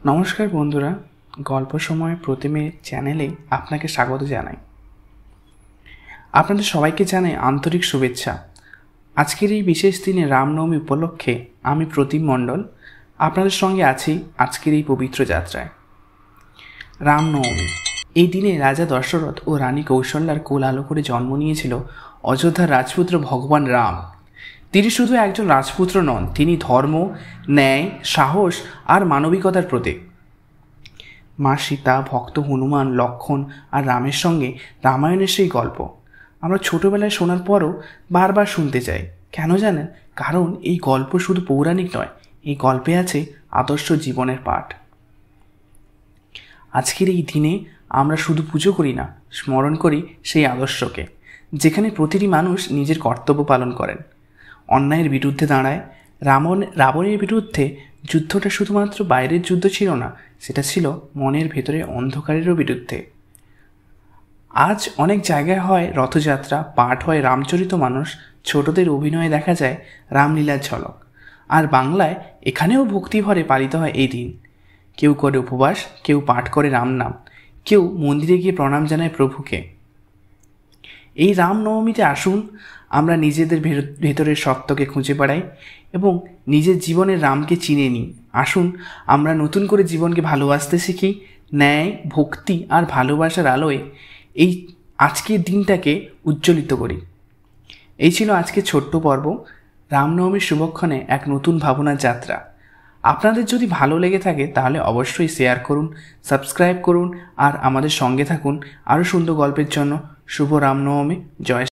নমস্কার বন্ধুরা, গল্প সময় প্রতিমে চ্যানেলে আপনাকে স্বাগত জানাই। আপনাদের সবাইকে জানাই আন্তরিক শুভেচ্ছা। আজকের এই বিশেষ দিনে রামনবমী উপলক্ষে আমি প্রতিম মণ্ডল আপনাদের সঙ্গে আছি আজকের এই পবিত্র যাত্রায়। রামনবমী এই দিনে রাজা দশরথ ও রানী কৌশল্যার কোল আলো করে জন্ম নিয়েছিল অযোধ্যার রাজপুত্র ভগবান রাম। তিনি শুধু একজন রাজপুত্র নন, তিনি ধর্ম, ন্যায়, সাহস আর মানবিকতার প্রতীক। মা সীতা, ভক্ত হনুমান, লক্ষ্মণ আর রামের সঙ্গে রামায়ণের সেই গল্প আমরা ছোটবেলায় শোনার পরও বারবার শুনতে চাই। কেন জানেন? কারণ এই গল্প শুধু পৌরাণিক নয়, এই গল্পে আছে আদর্শ জীবনের পাঠ। আজকের এই দিনে আমরা শুধু পুজো করি না, স্মরণ করি সেই আদর্শকে, যেখানে প্রতিটি মানুষ নিজের কর্তব্য পালন করেন, অন্যায়ের বিরুদ্ধে দাঁড়ায়। রাবণের বিরুদ্ধে যুদ্ধটা শুধুমাত্র বাইরের যুদ্ধ ছিল না, সেটা ছিল মনের ভেতরে অন্ধকারেরও বিরুদ্ধে। আজ অনেক জায়গায় হয় রথযাত্রা, পাঠ হয় রামচরিতমানস, ছোটদের অভিনয়ে দেখা যায় রামলীলার ঝলক। আর বাংলায় এখানেও ভক্তিভরে পালিত হয় এই দিন। কেউ করে উপবাস, কেউ পাঠ করে রাম নাম, কেউ মন্দিরে গিয়ে প্রণাম জানায় প্রভুকে। এই রামনবমীতে আসুন আমরা নিজেদের ভেতরের সত্যকে খুঁজে বেড়াই এবং নিজের জীবনের রামকে চিনে নিই। আসুন আমরা নতুন করে জীবনকে ভালোবাসতে শিখি, ন্যায়, ভক্তি আর ভালোবাসার আলোয় এই আজকের দিনটাকে উজ্জ্বলিত করি। এই ছিল আজকের ছোট্ট পর্ব, রামনবমীর শুভক্ষণে এক নতুন ভাবনার যাত্রা। আপনাদের যদি ভালো লেগে থাকে তাহলে অবশ্যই শেয়ার করুন, সাবস্ক্রাইব করুন আর আমাদের সঙ্গে থাকুন আরও সুন্দর গল্পের জন্য। শুভ রামনবমী। জয়।